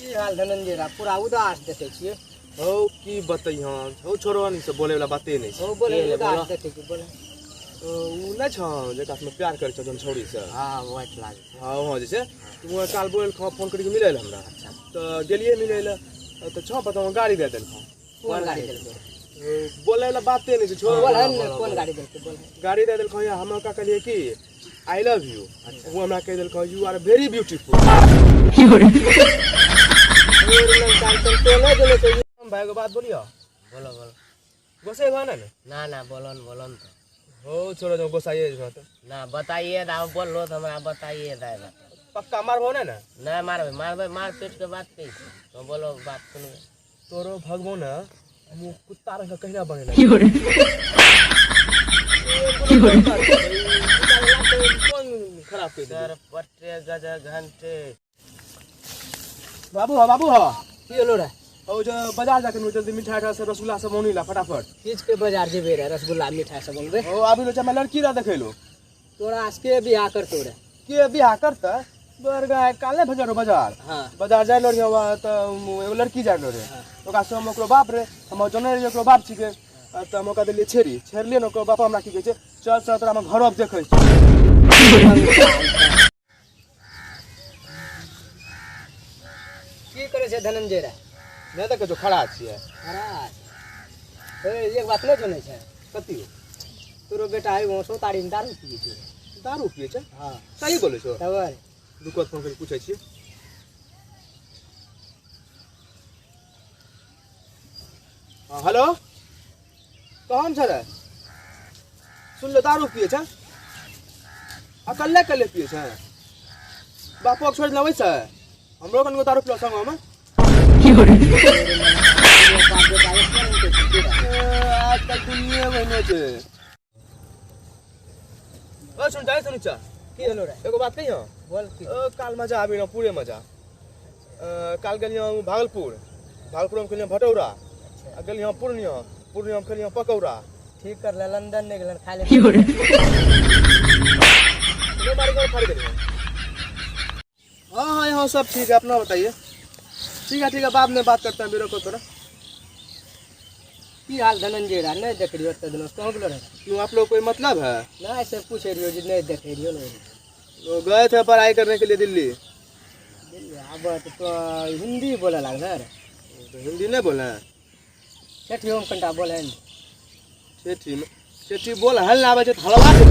की हाल धनंजय रा पूरा उदास देखे छिए। हो की बतैहन हो छोरवानी से बोले वाला बाते नहीं हो बोले उदास देखे छी बोले। उ न छ जेका में प्यार करे छ जन छोड़ी से। हां वाइट लागे। हां हां जैसे तू काल बोल ख फोन करके मिले हमरा। अच्छा तो गेलिए मिले ल तो छ पता गाड़ी दे देल ख। कौन गाड़ी देल बोले वाला बाते नहीं छ छोड़ बोल कौन गाड़ी देल बोल गाड़ी दे देल ख हम का कहलिए कि आई लव यू। अच्छा वो हमरा कह देल ख यू आर वेरी ब्यूटीफुल। भाई को बात बोलियो। बोलो बोलो गोसे भाना ना ना बोलन बोलन तो हो छोड़ो जो गोसाइए तो ना बताइए ना बोल लो तो हमरा बताइए दाई बात पक्का मार हो ना ना मारबे मारबे मार पीट के बात कही तो बोलो बात सुनबे तोरो भगवान मुंह कुत्ता रंग कहना बने ना कौन खराब कर दे सर पट्टे गजा घंटे बाबू हो की लो रे ओ जो बाजार जाके नु जल्दी मिठाई ठा से रसगुल्ला सब मोनी ला फटाफट खींच के बाजार जेबे रे रसगुल्ला मिठाई सब बनबे ओ अभी लो मैं लड़की रा देखेलो तोरा आज के बियाह कर तोरे के बियाह करता बरगा काले भजरो बाजार हां बाजार जाय लड़ियो त एगो लड़की जाय रे ओका से हम ओकरो बाप रे हम जने रे ओकरो बाप छिके त हम ओका देलिए छेरी छेरलिए न ओकरो बाप हमरा की कहै छै चल चल तोरा हम घर अब देखै छी की करे छै धनंजय रे नै त जो खड़ा छिए महाराज ए एक बात नै सुनै छै कति तोरो बेटा है वो सो ताड़ी दारू पी छै दारू पिए छै हां सही बोले छो तबर दुकान फोन करके पूछै छी हां हेलो कौन छ रे सुन ले दारू पिए छै अकल्ले पिए छै बापो छोड़ लबै छै हमरो कन दारू पिलो संग हम आज तक दुनिया बने छै ओ सुन जाय सुन चा की होलो रे एगो बात कहियो बोल की काल मजा आबी न पूरे मजा काल गेलियो भागलपुर में खेलियो भटौरा आ गेलियो पूर्णिया में खेलियो पकौड़ा ठीक कर ले लंदन ने गेलन खा ले ये मारी को फाड़ गेलियो हां हां सब ठीक है अपना बताइए ठीक है बाद में बात करते हैं बीरो को तोरा की हाल धनंजय रा नहीं देख रियो त दिन कहां गेलो रे क्यों आप लोग कोई मतलब है ना ऐसे पूछ रियो जी नहीं देख रियो नहीं वो गए थे पढ़ाई करने के लिए दिल्ली अब तो हिंदी बोले लागना रे तो हिंदी नहीं बोले सेठी हम कंटा बोले सेठी बोल हल ना आवे छै हलवा से